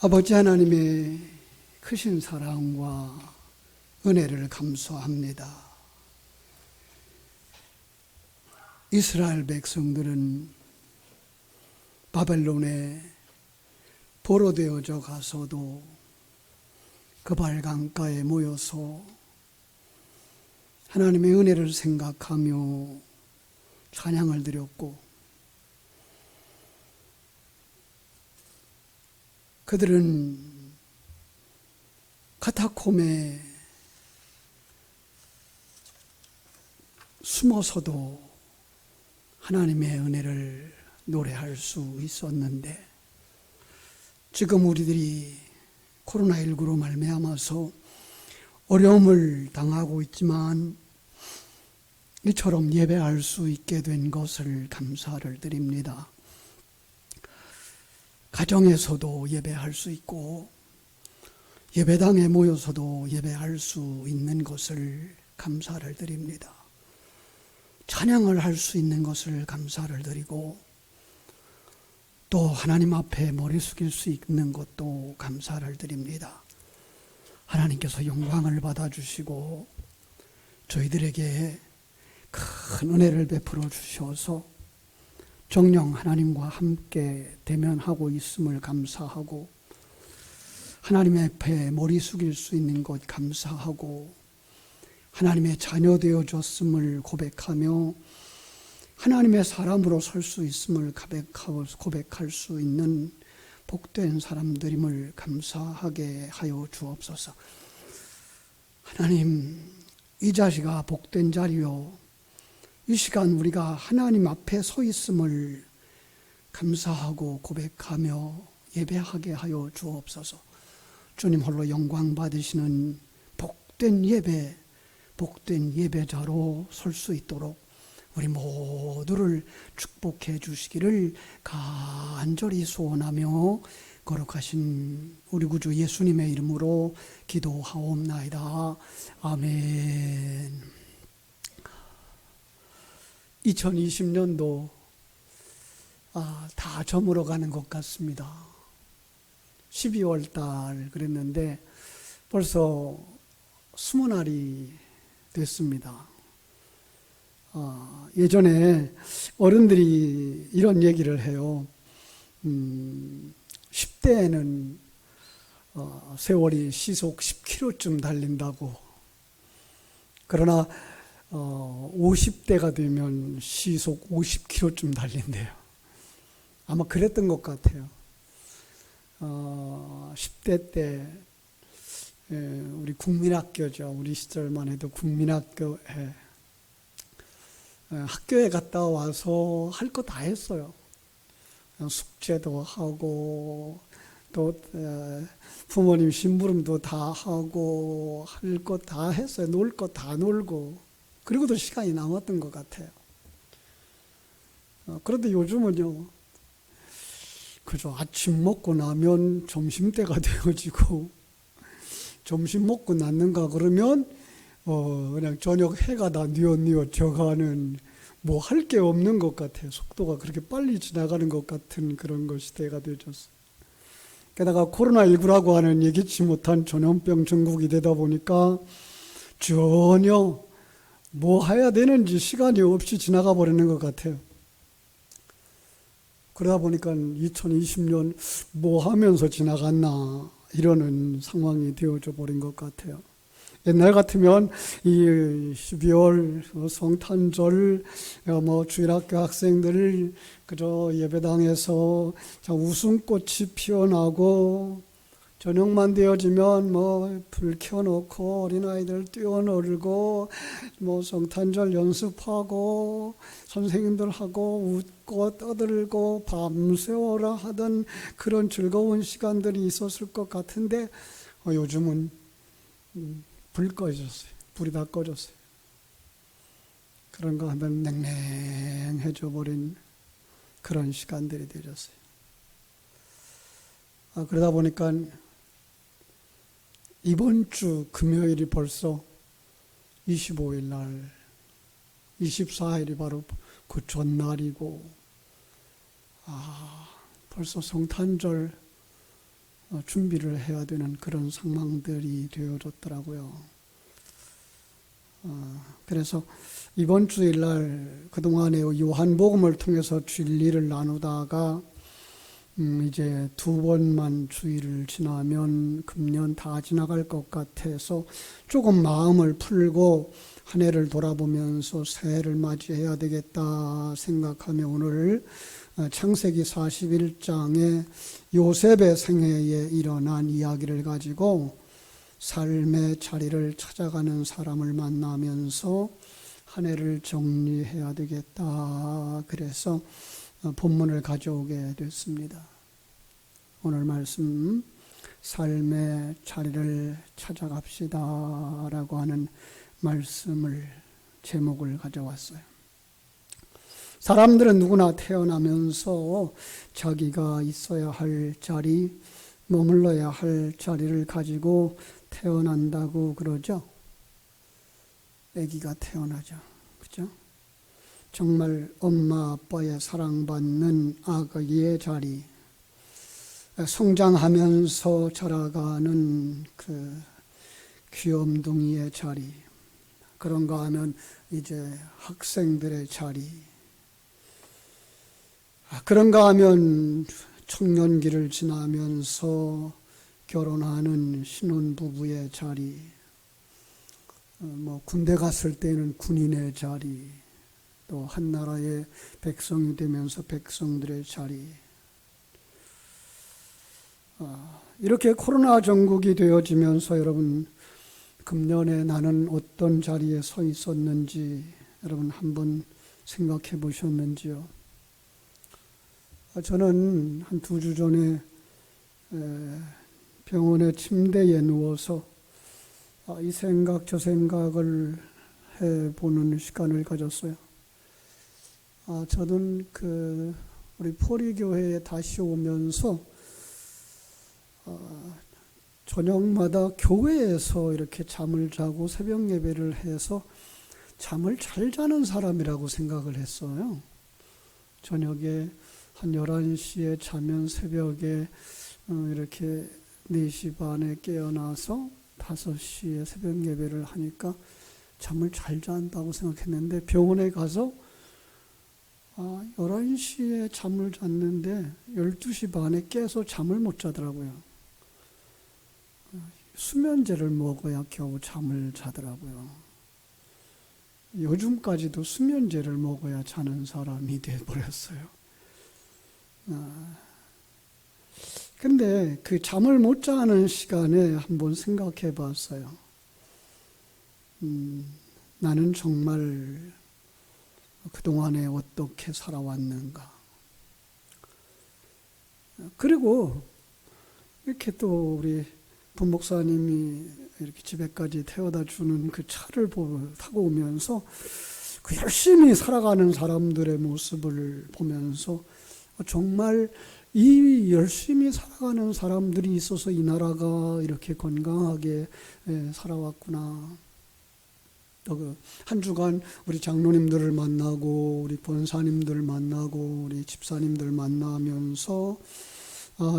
아버지 하나님의 크신 사랑과 은혜를 감사합니다. 이스라엘 백성들은 바벨론에 포로되어져 가서도 그발 강가에 모여서 하나님의 은혜를 생각하며 찬양을 드렸고, 그들은 카타콤에 숨어서도 하나님의 은혜를 노래할 수 있었는데, 지금 우리들이 코로나19로 말미암아서 어려움을 당하고 있지만 이처럼 예배할 수 있게 된 것을 감사를 드립니다. 가정에서도 예배할 수 있고 예배당에 모여서도 예배할 수 있는 것을 감사를 드립니다. 찬양을 할 수 있는 것을 감사를 드리고, 또 하나님 앞에 머리 숙일 수 있는 것도 감사를 드립니다. 하나님께서 영광을 받아주시고 저희들에게 큰 은혜를 베풀어 주셔서 정녕 하나님과 함께 대면하고 있음을 감사하고, 하나님 앞에 머리 숙일 수 있는 것 감사하고, 하나님의 자녀 되어졌음을 고백하며 하나님의 사람으로 설 수 있음을 고백할 수 있는 복된 사람들임을 감사하게 하여 주옵소서. 하나님, 이 자리가 복된 자리요, 이 시간 우리가 하나님 앞에 서 있음을 감사하고 고백하며 예배하게 하여 주옵소서. 주님 홀로 영광 받으시는 복된 예배, 복된 예배자로 설 수 있도록 우리 모두를 축복해 주시기를 간절히 소원하며 거룩하신 우리 구주 예수님의 이름으로 기도하옵나이다. 아멘. 2020년도 다 저물어 가는 것 같습니다. 12월 달 그랬는데 벌써 20날이 됐습니다. 예전에 어른들이 이런 얘기를 해요. 10대에는 세월이 시속 10km쯤 달린다고. 그러나 50대가 되면 시속 50km쯤 달린대요. 아마 그랬던 것 같아요. 10대 때 우리 국민학교죠. 우리 시절만 해도 국민학교에 학교에 갔다 와서 할 거 다 했어요. 숙제도 하고 또 부모님 심부름도 다 하고 할 거 다 했어요. 놀 거 다 놀고, 그리고도 시간이 남았던 것 같아요. 그런데 요즘은요, 그죠, 아침 먹고 나면 점심때가 되어지고, 점심 먹고 났는가 그러면 그냥 저녁 해가 다 뉘엿뉘엿져가는, 뭐 할 게 없는 것 같아요. 속도가 그렇게 빨리 지나가는 것 같은 그런 시대가 되어졌어요. 게다가 코로나19라고 하는 예기치 못한 전염병 전국이 되다 보니까 전혀 뭐 해야 되는지 시간이 없이 지나가 버리는 것 같아요. 그러다 보니까 2020년 뭐 하면서 지나갔나 이러는 상황이 되어져 버린 것 같아요. 옛날 같으면 이 12월 성탄절 주일학교 학생들 그저 예배당에서 웃음꽃이 피어나고, 저녁만 되어지면 불 켜놓고 어린아이들 뛰어놀고 성탄절 연습하고 선생님들하고 웃고 떠들고 밤새워라 하던 그런 즐거운 시간들이 있었을 것 같은데, 요즘은 불 꺼졌어요. 불이 다 꺼졌어요. 그런가 하면 냉랭해져 버린 그런 시간들이 되었어요. 그러다 보니까 이번 주 금요일이 벌써 25일 날, 24일이 바로 그 전날이고, 벌써 성탄절 준비를 해야 되는 그런 상황들이 되어졌더라고요. 그래서 이번 주일날 그동안에 요한복음을 통해서 진리를 나누다가 이제 2번만 주일을 지나면 금년 다 지나갈 것 같아서 조금 마음을 풀고 한 해를 돌아보면서 새해를 맞이해야 되겠다 생각하며 오늘 창세기 41장의 요셉의 생애에 일어난 이야기를 가지고 삶의 자리를 찾아가는 사람을 만나면서 한 해를 정리해야 되겠다. 그래서 본문을 가져오게 됐습니다. 오늘 말씀 삶의 자리를 찾아갑시다 라고 하는 말씀을 제목을 가져왔어요. 사람들은 누구나 태어나면서 자기가 있어야 할 자리, 머물러야 할 자리를 가지고 태어난다고 그러죠. 아기가 태어나죠. 그죠? 정말 엄마 아빠의 사랑받는 아기의 자리, 성장하면서 자라가는 그 귀염둥이의 자리, 그런가 하면 이제 학생들의 자리, 그런가 하면 청년기를 지나면서 결혼하는 신혼부부의 자리, 군대 갔을 때는 군인의 자리, 또 한 나라의 백성이 되면서 백성들의 자리. 이렇게 코로나 전국이 되어지면서 여러분 금년에 나는 어떤 자리에 서 있었는지 여러분 한번 생각해 보셨는지요? 저는 한 2주 전에 병원의 침대에 누워서 이 생각 저 생각을 해보는 시간을 가졌어요. 저는 우리 포리교회에 다시 오면서 저녁마다 교회에서 이렇게 잠을 자고 새벽 예배를 해서 잠을 잘 자는 사람이라고 생각을 했어요. 저녁에 한 11시에 자면 새벽에 이렇게 4시 반에 깨어나서 5시에 새벽 예배를 하니까 잠을 잘 잔다고 생각했는데 병원에 가서 11시에 잠을 잤는데 12시 반에 깨서 잠을 못 자더라고요. 수면제를 먹어야 겨우 잠을 자더라고요. 요즘까지도 수면제를 먹어야 자는 사람이 돼버렸어요. 근데 그 잠을 못 자는 시간에 한번 생각해 봤어요. 나는 정말 그동안에 어떻게 살아왔는가. 그리고 이렇게 또 우리 부목사님이 이렇게 집에까지 태워다 주는 그 차를 타고 오면서 그 열심히 살아가는 사람들의 모습을 보면서 정말 이 열심히 살아가는 사람들이 있어서 이 나라가 이렇게 건강하게 살아왔구나. 또 한 주간 우리 장로님들을 만나고 우리 권사님들을 만나고 우리 집사님들 만나면서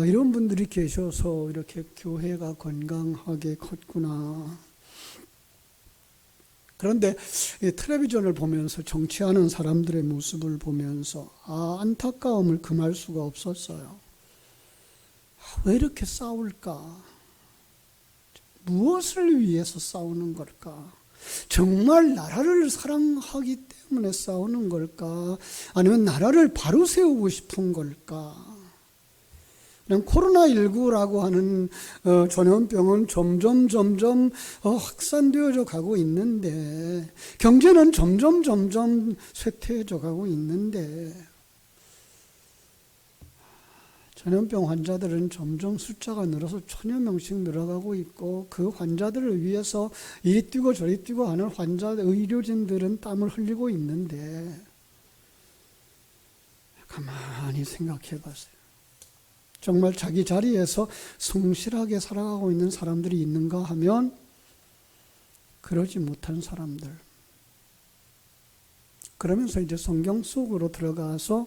이런 분들이 계셔서 이렇게 교회가 건강하게 컸구나. 그런데 텔레비전을 보면서 정치하는 사람들의 모습을 보면서 안타까움을 금할 수가 없었어요. 왜 이렇게 싸울까? 무엇을 위해서 싸우는 걸까? 정말 나라를 사랑하기 때문에 싸우는 걸까? 아니면 나라를 바로 세우고 싶은 걸까? 코로나19라고 하는 전염병은 점점 확산되어져 가고 있는데, 경제는 점점 쇠퇴해져 가고 있는데, 전염병 환자들은 점점 숫자가 늘어서 1000여 명씩 늘어가고 있고, 그 환자들을 위해서 이리 뛰고 저리 뛰고 하는 의료진들은 땀을 흘리고 있는데, 가만히 생각해 봤어요. 정말 자기 자리에서 성실하게 살아가고 있는 사람들이 있는가 하면 그러지 못한 사람들. 그러면서 이제 성경 속으로 들어가서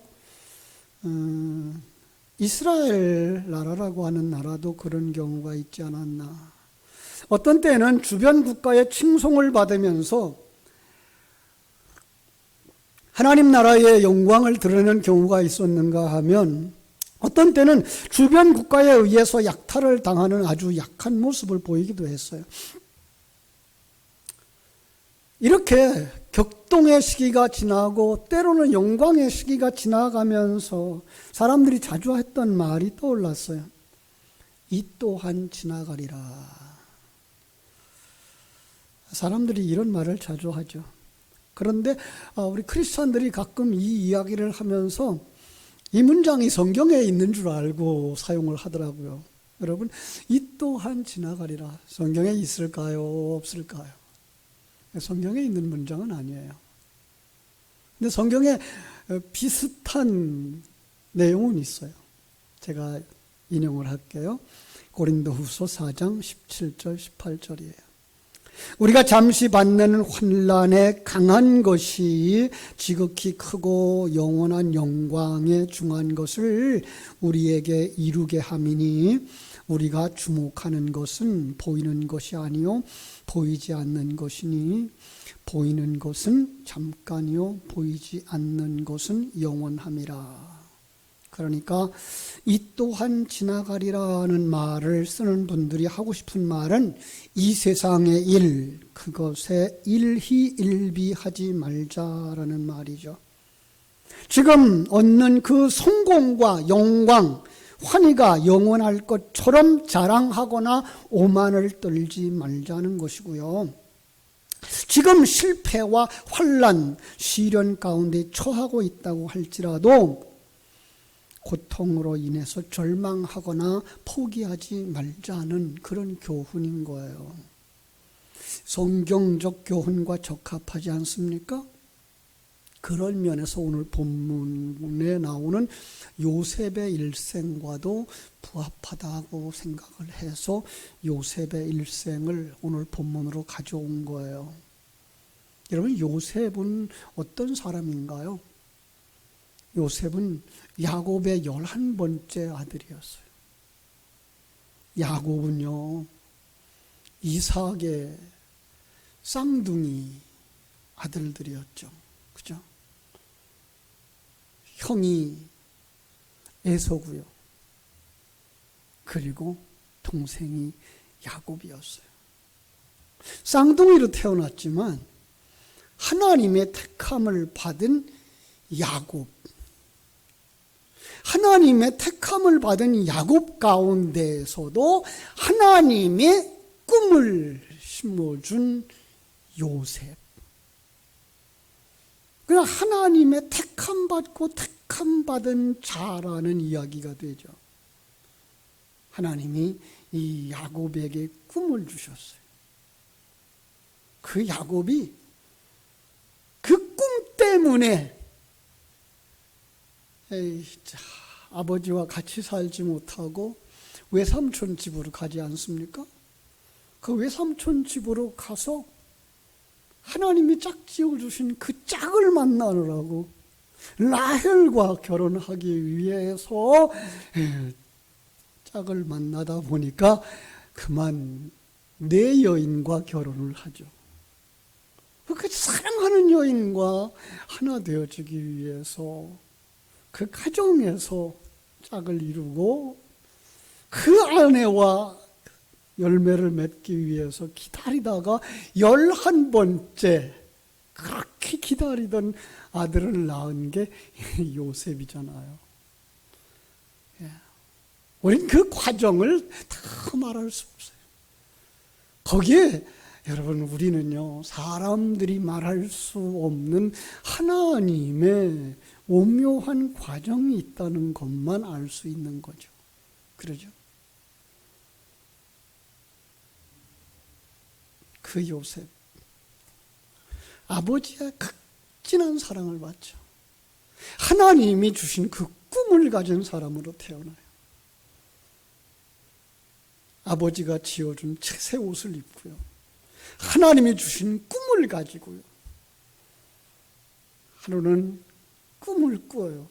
이스라엘 나라라고 하는 나라도 그런 경우가 있지 않았나. 어떤 때는 주변 국가의 칭송을 받으면서 하나님 나라의 영광을 드러내는 경우가 있었는가 하면 어떤 때는 주변 국가에 의해서 약탈을 당하는 아주 약한 모습을 보이기도 했어요. 이렇게 격동의 시기가 지나고 때로는 영광의 시기가 지나가면서 사람들이 자주 했던 말이 떠올랐어요. 이 또한 지나가리라. 사람들이 이런 말을 자주 하죠. 그런데 우리 크리스찬들이 가끔 이 이야기를 하면서 이 문장이 성경에 있는 줄 알고 사용을 하더라고요. 여러분, 이 또한 지나가리라. 성경에 있을까요? 없을까요? 성경에 있는 문장은 아니에요. 근데 성경에 비슷한 내용은 있어요. 제가 인용을 할게요. 고린도후서 4장 17절 18절이에요. 우리가 잠시 받는 환난에 강한 것이 지극히 크고 영원한 영광에 중한 것을 우리에게 이루게 함이니 우리가 주목하는 것은 보이는 것이 아니요 보이지 않는 것이니 보이는 것은 잠깐이요 보이지 않는 것은 영원함이라. 그러니까 이 또한 지나가리라는 말을 쓰는 분들이 하고 싶은 말은 이 세상의 일, 그것에 일희일비하지 말자라는 말이죠. 지금 얻는 그 성공과 영광, 환희가 영원할 것처럼 자랑하거나 오만을 떨지 말자는 것이고요. 지금 실패와 환난, 시련 가운데 처하고 있다고 할지라도 고통으로 인해서 절망하거나 포기하지 말자는 그런 교훈인 거예요. 성경적 교훈과 적합하지 않습니까? 그런 면에서 오늘 본문에 나오는 요셉의 일생과도 부합하다고 생각을 해서 요셉의 일생을 오늘 본문으로 가져온 거예요. 여러분, 요셉은 어떤 사람인가요? 요셉은 야곱의 11번째 아들이었어요. 야곱은요, 이삭의 쌍둥이 아들들이었죠. 그죠? 형이 에서고요. 그리고 동생이 야곱이었어요. 쌍둥이로 태어났지만 하나님의 택함을 받은 야곱, 하나님의 택함을 받은 야곱 가운데에서도 하나님의 꿈을 심어준 요셉. 그냥 하나님의 택함받고 택함받은 자라는 이야기가 되죠. 하나님이 이 야곱에게 꿈을 주셨어요. 그 야곱이 그 꿈 때문에 아버지와 같이 살지 못하고 외삼촌 집으로 가지 않습니까? 그 외삼촌 집으로 가서 하나님이 짝지어 주신 그 짝을 만나느라고 라헬과 결혼하기 위해서 짝을 만나다 보니까 그만 내 여인과 결혼을 하죠. 그 사랑하는 여인과 하나 되어지기 위해서 그 가정에서 짝을 이루고 그 아내와 열매를 맺기 위해서 기다리다가 11번째 그렇게 기다리던 아들을 낳은 게 요셉이잖아요. 우린 그 과정을 다 말할 수 없어요. 거기에 여러분, 우리는요, 사람들이 말할 수 없는 하나님의 오묘한 과정이 있다는 것만 알 수 있는 거죠. 그러죠? 그 요셉, 아버지의 극진한 사랑을 받죠. 하나님이 주신 그 꿈을 가진 사람으로 태어나요. 아버지가 지어준 새 옷을 입고요. 하나님이 주신 꿈을 가지고요. 하루는 꿈을 꾸어요.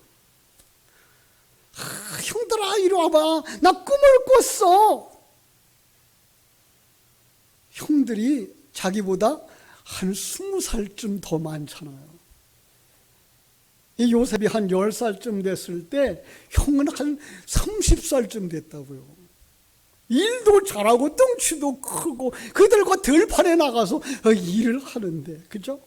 형들아 이리 와봐, 나 꿈을 꿨어. 형들이 자기보다 한 20살쯤 더 많잖아요. 이 요셉이 한 10살쯤 됐을 때 형은 한 30살쯤 됐다고요. 일도 잘하고 덩치도 크고 그들과 들판에 나가서 일을 하는데, 그죠?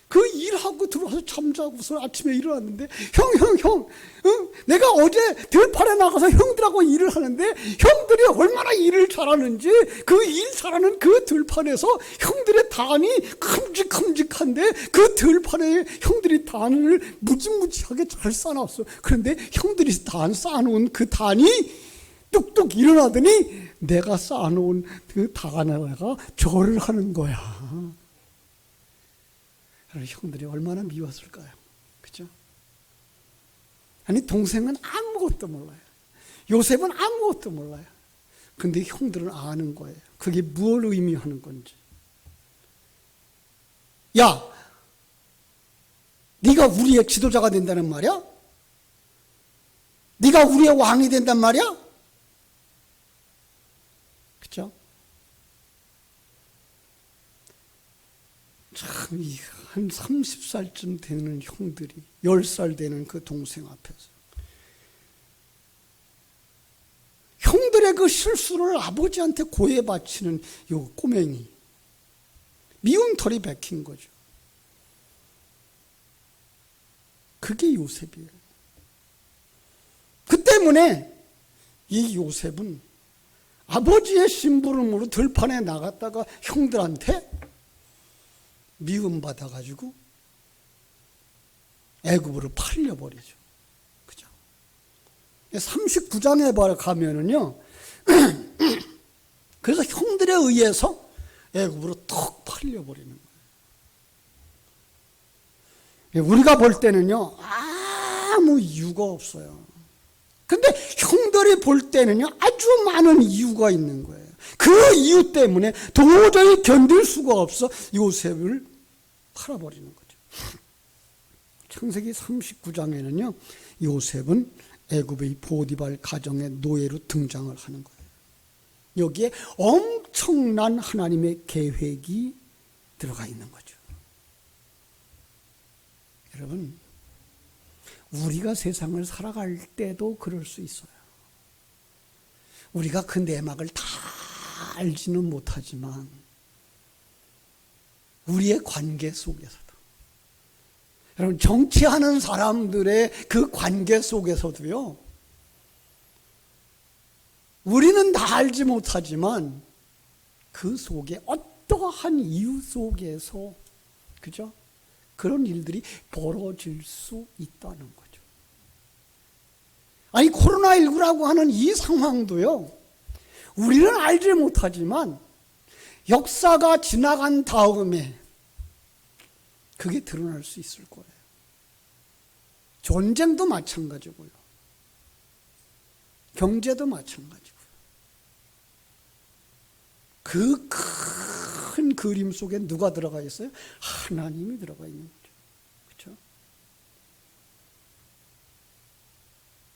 그 일하고 들어와서 잠자고서 아침에 일어났는데 형, 내가 어제 들판에 나가서 형들하고 일을 하는데 형들이 얼마나 일을 잘하는지, 그 일 잘하는 그 들판에서 형들의 단이 큼직큼직한데 그 들판에 형들이 단을 무지무지하게 잘 쌓아놨어. 그런데 형들이 단 쌓아놓은 그 단이 뚝뚝 일어나더니 내가 쌓아놓은 그 단에다가 절을 하는 거야. 형들이 얼마나 미웠을까요? 그죠? 아니, 동생은 아무것도 몰라요. 요셉은 아무것도 몰라요. 근데 형들은 아는 거예요. 그게 무엇을 의미하는 건지. 야, 네가 우리의 지도자가 된다는 말이야? 네가 우리의 왕이 된단 말이야? 그죠? 참, 한 30살쯤 되는 형들이 10살 되는 그 동생 앞에서 형들의 그 실수를 아버지한테 고해 바치는 요 꼬맹이, 미운 털이 박힌 거죠. 그게 요셉이에요. 그 때문에 이 요셉은 아버지의 심부름으로 들판에 나갔다가 형들한테 미움받아가지고 애굽으로 팔려버리죠. 그죠? 39장에 가면은요, 그래서 형들에 의해서 애굽으로 턱 팔려버리는 거예요. 우리가 볼 때는요, 아무 이유가 없어요. 근데 형들이 볼 때는요, 아주 많은 이유가 있는 거예요. 그 이유 때문에 도저히 견딜 수가 없어 요셉을 팔아버리는 거죠. 창세기 39장에는요, 요셉은 애굽의 보디발 가정의 노예로 등장을 하는 거예요. 여기에 엄청난 하나님의 계획이 들어가 있는 거죠. 여러분, 우리가 세상을 살아갈 때도 그럴 수 있어요. 우리가 그 내막을 다 알지는 못하지만 우리의 관계 속에서도, 여러분, 정치하는 사람들의 그 관계 속에서도요, 우리는 다 알지 못하지만 그 속에 어떠한 이유 속에서, 그죠? 그런 일들이 벌어질 수 있다는 거죠. 아니, 코로나19라고 하는 이 상황도요, 우리는 알지 못하지만 역사가 지나간 다음에 그게 드러날 수 있을 거예요. 전쟁도 마찬가지고요. 경제도 마찬가지고요. 그 큰 그림 속에 누가 들어가 있어요? 하나님이 들어가 있는 거죠. 그렇죠?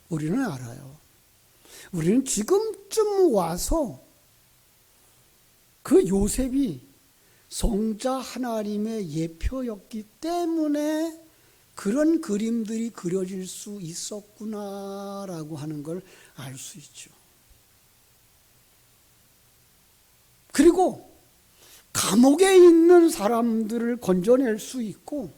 우리는 알아요. 우리는 지금쯤 와서 그 요셉이 성자 하나님의 예표였기 때문에 그런 그림들이 그려질 수 있었구나라고 하는 걸 알 수 있죠. 그리고 감옥에 있는 사람들을 건져낼 수 있고,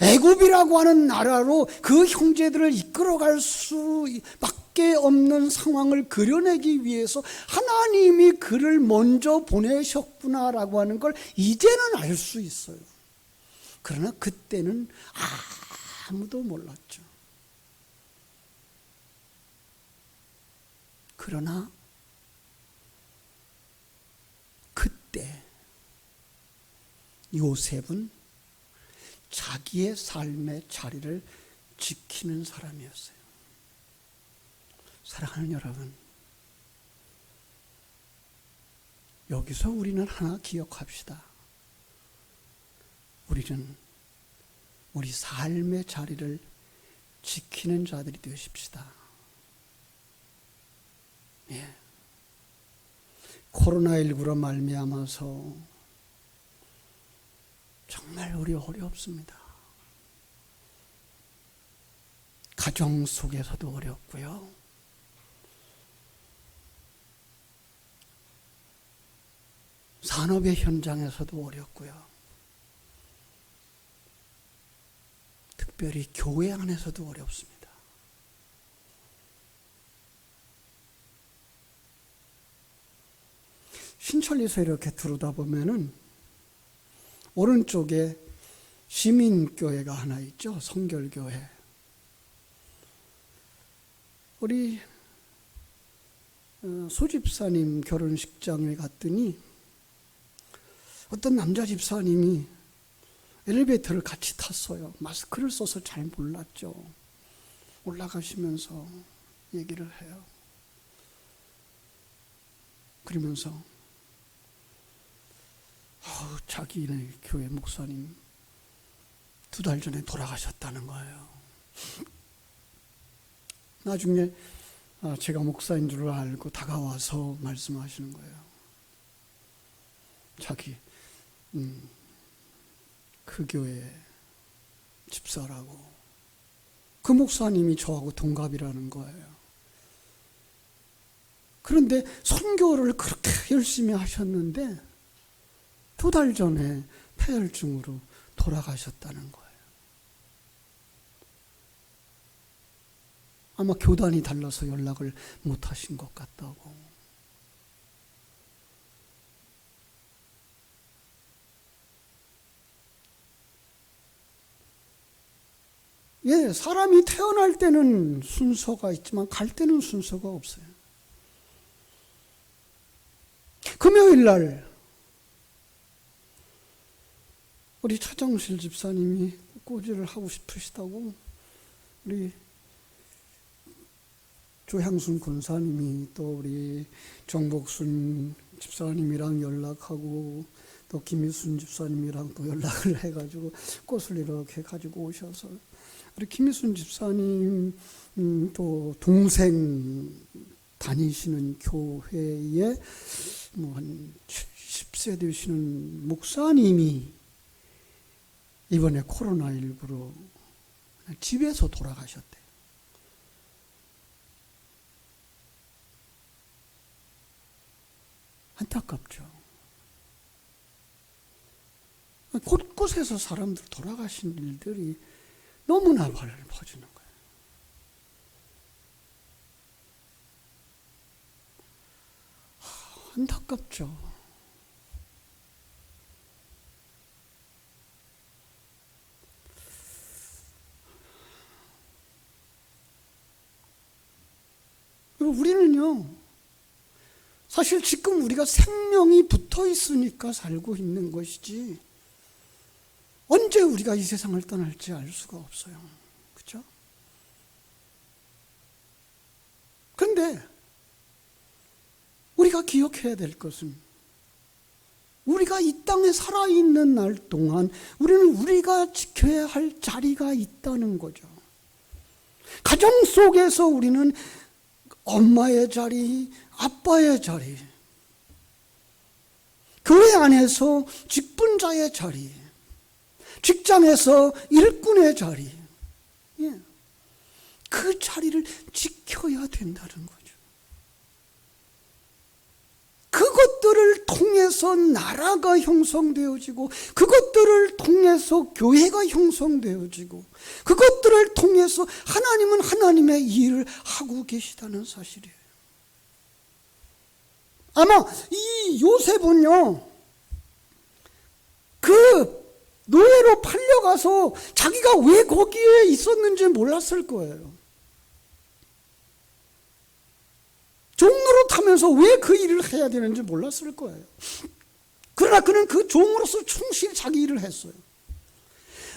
애굽이라고 하는 나라로 그 형제들을 이끌어갈 수밖에 없는 상황을 그려내기 위해서 하나님이 그를 먼저 보내셨구나라고 하는 걸 이제는 알 수 있어요. 그러나 그때는 아무도 몰랐죠. 그러나 그때 요셉은 자기의 삶의 자리를 지키는 사람이었어요. 사랑하는 여러분, 여기서 우리는 하나 기억합시다. 우리는 우리 삶의 자리를 지키는 자들이 되십시다. 예. 코로나19로 말미암아서 정말 우리 어렵습니다. 가정 속에서도 어렵고요. 산업의 현장에서도 어렵고요. 특별히 교회 안에서도 어렵습니다. 신천리에서 이렇게 들여다보면은 오른쪽에 시민교회가 하나 있죠. 성결교회. 우리 소집사님 결혼식장에 갔더니 어떤 남자 집사님이 엘리베이터를 같이 탔어요. 마스크를 써서 잘 몰랐죠. 올라가시면서 얘기를 해요. 그러면서 자기네 교회 목사님 2달 전에 돌아가셨다는 거예요. 나중에 제가 목사인 줄 알고 다가와서 말씀하시는 거예요. 자기 그 교회 집사라고. 그 목사님이 저하고 동갑이라는 거예요. 그런데 선교를 그렇게 열심히 하셨는데 2달 전에 폐혈증으로 돌아가셨다는 거예요. 아마 교단이 달라서 연락을 못 하신 것 같다고. 예, 사람이 태어날 때는 순서가 있지만 갈 때는 순서가 없어요. 금요일 날 우리 차정실 집사님이 꼬지를 하고 싶으시다고 우리 조향순 권사님이 또 우리 정복순 집사님이랑 연락하고 또 김희순 집사님이랑 또 연락을 해가지고 꽃을 이렇게 가지고 오셔서 우리 김희순 집사님 또 동생 다니시는 교회에 뭐 한 70세 되시는 목사님이 이번에 코로나19로 집에서 돌아가셨대요. 안타깝죠. 곳곳에서 사람들 돌아가신 일들이 너무나 퍼지는 거예요. 안타깝죠. 우리는요, 사실 지금 우리가 생명이 붙어 있으니까 살고 있는 것이지, 언제 우리가 이 세상을 떠날지 알 수가 없어요. 그렇죠? 그런데 우리가 기억해야 될 것은 우리가 이 땅에 살아있는 날 동안 우리는 우리가 지켜야 할 자리가 있다는 거죠. 가정 속에서 우리는 엄마의 자리, 아빠의 자리, 교회 안에서 직분자의 자리, 직장에서 일꾼의 자리, 그 자리를 지켜야 된다는 거죠. 그것들을 통해서 나라가 형성되어지고, 그것들을 통해서 교회가 형성되어지고, 그것들을 통해서 하나님은 하나님의 일을 하고 계시다는 사실이에요. 아마 이 요셉은요, 그 노예로 팔려가서 자기가 왜 거기에 있었는지 몰랐을 거예요. 종으로 타면서 왜 그 일을 해야 되는지 몰랐을 거예요. 그러나 그는 그 종으로서 충실히 자기 일을 했어요.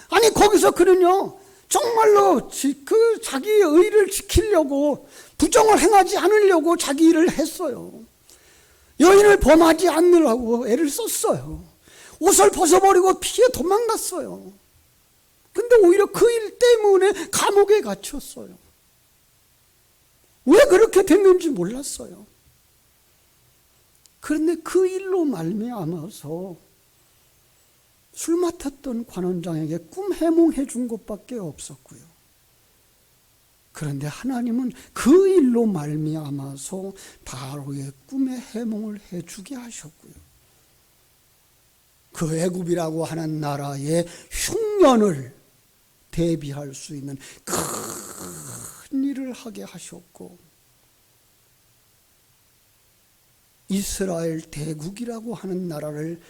아니 거기서 그는요, 정말로 그 자기의 의를 지키려고, 부정을 행하지 않으려고 자기 일을 했어요. 여인을 범하지 않으려고 애를 썼어요. 옷을 벗어버리고 피해 도망갔어요. 근데 그런데 오히려 그 일 때문에 감옥에 갇혔어요. 왜 그렇게 됐는지 몰랐어요. 그런데 그 일로 말미암아서 술 맡았던 관원장에게 꿈 해몽해 준 것밖에 없었고요. 그런데 하나님은 그 일로 말미암아서 바로의 꿈의 해몽을 해주게 하셨고요. 그 애굽이라고 하는 나라의 흉년을 대비할 수 있는 큰 일을 하게 하셨고, 이스라엘 대국이라고 하는 나라를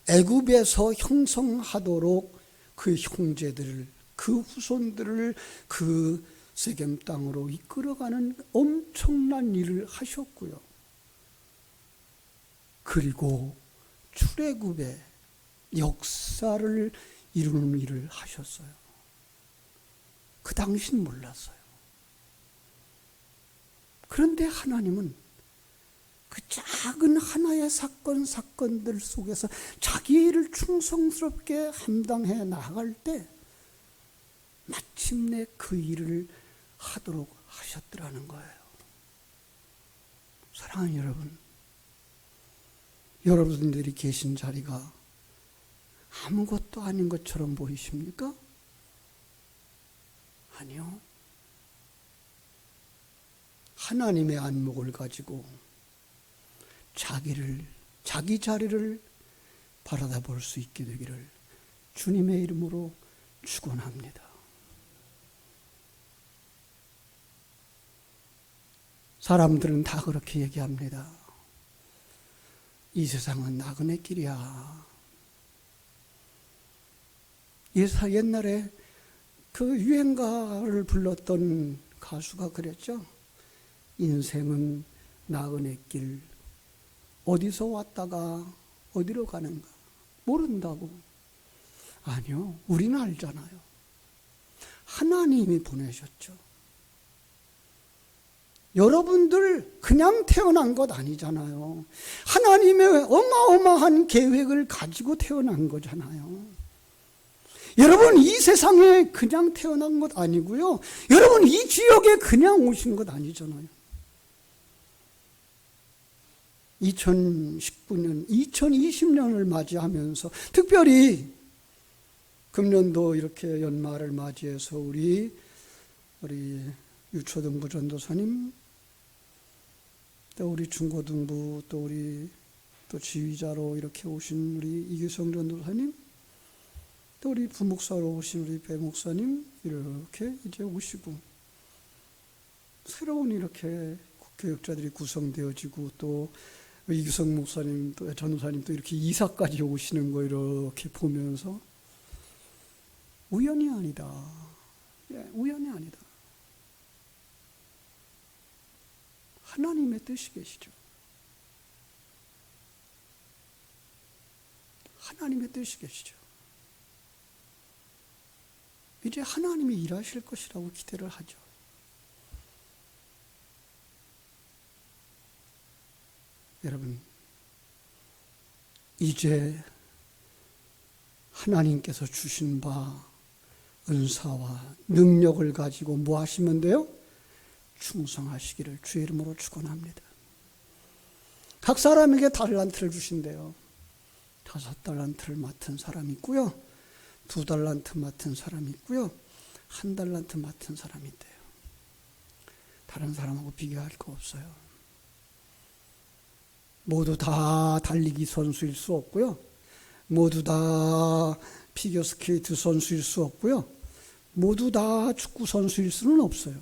애굽에서 형성하도록 그 형제들을, 그 후손들을 그 세겜 땅으로 이끌어가는 엄청난 일을 하셨고요. 그리고 출애굽의 역사를 이루는 일을 하셨어요. 그 당시는 몰랐어요. 그런데 하나님은 그 작은 하나의 사건들 속에서 자기의 일을 충성스럽게 감당해 나갈 때 마침내 그 일을 하도록 하셨더라는 거예요. 사랑하는 여러분, 여러분들이 계신 자리가 아무것도 아닌 것처럼 보이십니까? 아니요. 하나님의 안목을 가지고 자기 자리를 바라다 볼 수 있게 되기를 주님의 이름으로 축원합니다. 사람들은 다 그렇게 얘기합니다. 이 세상은 나그네 길이야. 옛날에 그 유행가를 불렀던 가수가 그랬죠. 인생은 나그네 길, 어디서 왔다가 어디로 가는가 모른다고. 아니요, 우리는 알잖아요. 하나님이 보내셨죠. 여러분들 그냥 태어난 것 아니잖아요. 하나님의 어마어마한 계획을 가지고 태어난 거잖아요. 여러분 이 세상에 그냥 태어난 것 아니고요. 여러분 이 지역에 그냥 오신 것 아니잖아요. 2019년, 2020년을 맞이하면서 특별히 금년도 이렇게 연말을 맞이해서 우리 유초등부 전도사님, 또 우리 중고등부, 또 우리 또 지휘자로 이렇게 오신 우리 이규성 전도사님, 또 우리 부목사로 오신 우리 배 목사님 이렇게 이제 오시고, 새로운 이렇게 교육자들이 구성되어지고, 또 이규성 목사님 또 전도사님 또 이렇게 이사까지 오시는 거 이렇게 보면서 우연이 아니다. 우연이 아니다. 하나님의 뜻이 계시죠. 하나님의 뜻이 계시죠. 이제 하나님이 일하실 것이라고 기대를 하죠. 여러분, 이제 하나님께서 주신 바 은사와 능력을 가지고 뭐 하시면 돼요? 충성하시기를 주의 이름으로 축원합니다. 각 사람에게 달란트를 주신대요. 5달란트를 맡은 사람이 있고요. 2달란트 맡은 사람이 있고요. 1달란트 맡은 사람이 있대요. 다른 사람하고 비교할 거 없어요. 모두 다 달리기 선수일 수 없고요. 모두 다 피겨스케이트 선수일 수 없고요. 모두 다 축구 선수일 수는 없어요.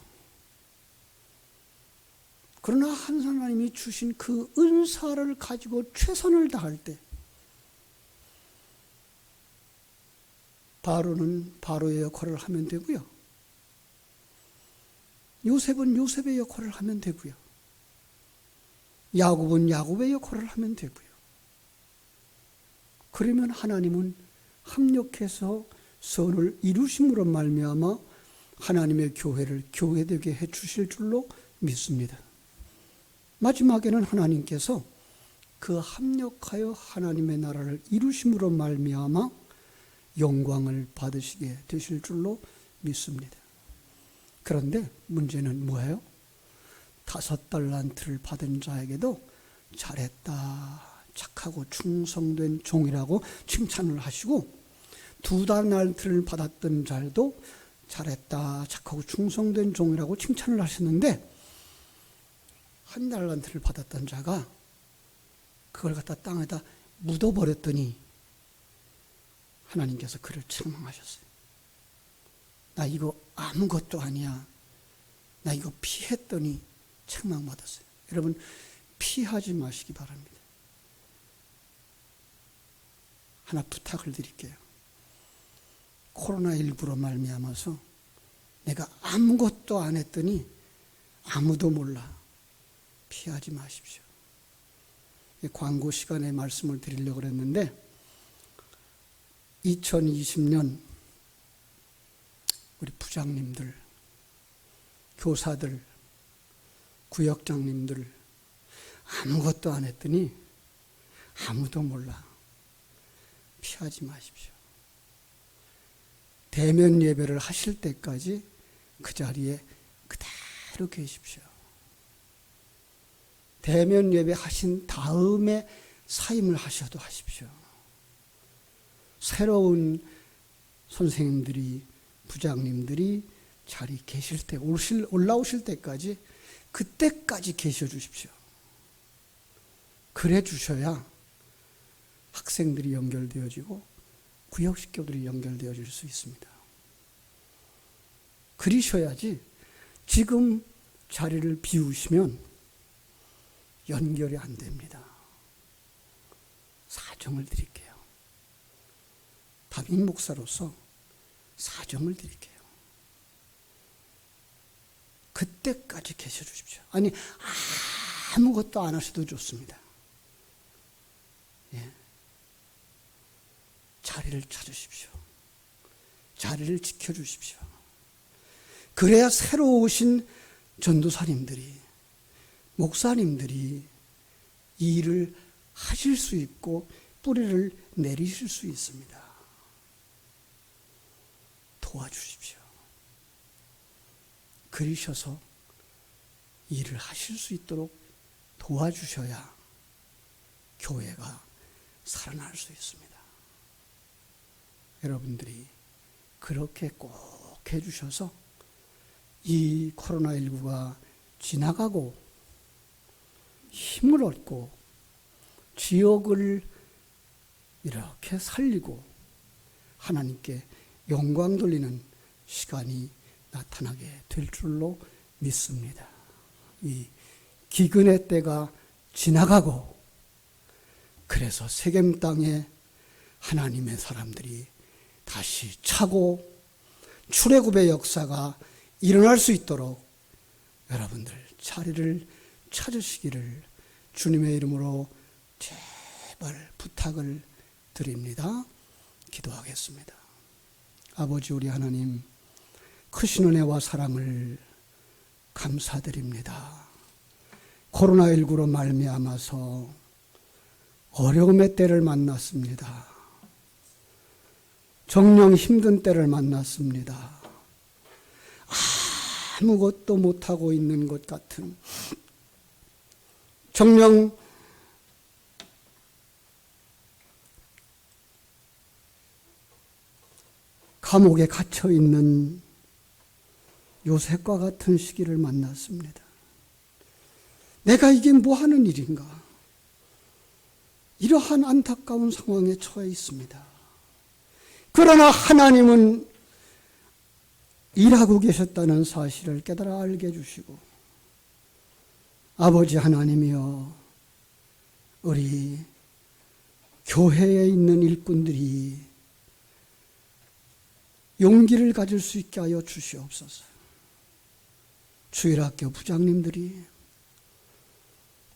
그러나 하나님이 주신 그 은사를 가지고 최선을 다할 때 바로는 바로의 역할을 하면 되고요. 요셉은 요셉의 역할을 하면 되고요. 야곱은 야곱의 역할을 하면 되고요. 그러면 하나님은 합력해서 선을 이루심으로 말미암아 하나님의 교회를 교회되게 해주실 줄로 믿습니다. 마지막에는 하나님께서 그 합력하여 하나님의 나라를 이루심으로 말미암아 영광을 받으시게 되실 줄로 믿습니다. 그런데 문제는 뭐예요? 5달란트를 받은 자에게도 잘했다, 착하고 충성된 종이라고 칭찬을 하시고, 2달란트를 받았던 자도 잘했다, 착하고 충성된 종이라고 칭찬을 하셨는데, 1달란트를 받았던 자가 그걸 갖다 땅에다 묻어버렸더니 하나님께서 그를 책망하셨어요. 나 이거 아무것도 아니야, 나 이거 피했더니 책망받았어요. 여러분, 피하지 마시기 바랍니다. 하나 부탁을 드릴게요. 코로나19로 말미암아서 내가 아무것도 안 했더니 아무도 몰라. 피하지 마십시오. 광고 시간에 말씀을 드리려고 그랬는데, 2020년 우리 부장님들, 교사들, 구역장님들 아무것도 안 했더니 아무도 몰라. 피하지 마십시오. 대면 예배를 하실 때까지 그 자리에 그대로 계십시오. 대면 예배 하신 다음에 사임을 하셔도 하십시오. 새로운 선생님들이, 부장님들이 자리 계실 때, 올라오실 때까지, 그때까지 계셔 주십시오. 그래 주셔야 학생들이 연결되어지고 구역식교들이 연결되어질 수 있습니다. 그러셔야지 지금 자리를 비우시면 연결이 안 됩니다. 사정을 드릴게요. 담임 목사로서 사정을 드릴게요. 그때까지 계셔 주십시오. 아니, 아무것도 안 하셔도 좋습니다. 예. 자리를 찾으십시오. 자리를 지켜주십시오. 그래야 새로 오신 전도사님들이, 목사님들이 이 일을 하실 수 있고 뿌리를 내리실 수 있습니다. 도와주십시오. 그러셔서 일을 하실 수 있도록 도와주셔야 교회가 살아날 수 있습니다. 여러분들이 그렇게 꼭 해주셔서 이 코로나19가 지나가고 힘을 얻고 지역을 이렇게 살리고 하나님께 영광 돌리는 시간이 나타나게 될 줄로 믿습니다. 이 기근의 때가 지나가고, 그래서 세겜 땅에 하나님의 사람들이 다시 차고 출애굽의 역사가 일어날 수 있도록 여러분들 자리를 찾으시기를 주님의 이름으로 제발 부탁을 드립니다. 기도하겠습니다. 아버지 우리 하나님, 크신 은혜와 사랑을 감사드립니다. 코로나19로 말미암아서 어려움의 때를 만났습니다. 정녕 힘든 때를 만났습니다. 아무것도 못하고 있는 것 같은, 정녕 감옥에 갇혀 있는 요셉과 같은 시기를 만났습니다. 내가 이게 뭐 하는 일인가? 이러한 안타까운 상황에 처해 있습니다. 그러나 하나님은 일하고 계셨다는 사실을 깨달아 알게 해주시고, 아버지 하나님이여, 우리 교회에 있는 일꾼들이 용기를 가질 수 있게 하여 주시옵소서. 주일학교 부장님들이,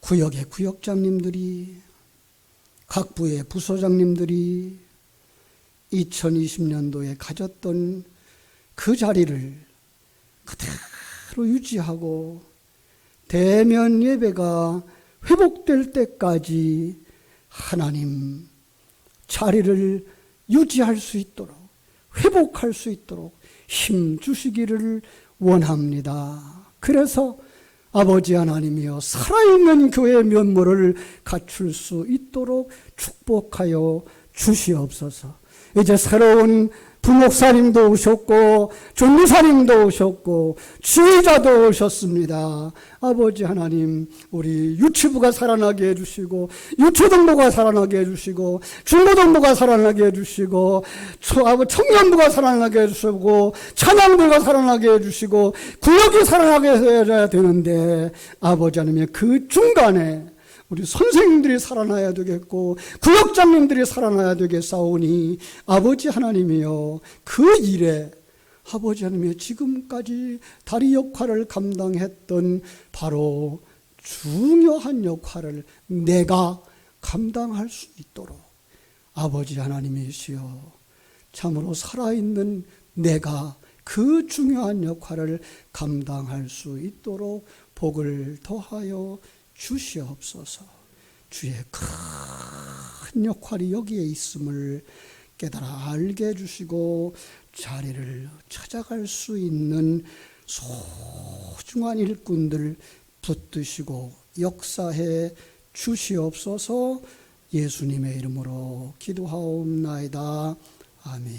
구역의 구역장님들이, 각 부의 부소장님들이 2020년도에 가졌던 그 자리를 그대로 유지하고 대면 예배가 회복될 때까지 하나님 자리를 유지할 수 있도록, 회복할 수 있도록 힘 주시기를 원합니다. 그래서 아버지 하나님이여, 살아있는 교회의 면모를 갖출 수 있도록 축복하여 주시옵소서. 이제 새로운 부목사님도 오셨고 전무사님도 오셨고 지휘자도 오셨습니다. 아버지 하나님, 우리 유치부가 살아나게 해주시고 유초등부가 살아나게 해주시고 중고등부가 살아나게 해주시고 청년부가 살아나게 해주시고 찬양부가 살아나게 해주시고 구역이 살아나게 해야 되는데, 아버지 하나님, 그 중간에 우리 선생님들이 살아나야 되겠고 구역장님들이 살아나야 되겠사오니 아버지 하나님이여, 그 일에 아버지 하나님이여, 지금까지 다리 역할을 감당했던 바로 중요한 역할을 내가 감당할 수 있도록 아버지 하나님이시여, 참으로 살아있는 내가 그 중요한 역할을 감당할 수 있도록 복을 더하여 주시옵소서. 주의 큰 역할이 여기에 있음을 깨달아 알게 해주시고 자리를 찾아갈 수 있는 소중한 일꾼들 붙드시고 역사해 주시옵소서. 예수님의 이름으로 기도하옵나이다. 아멘.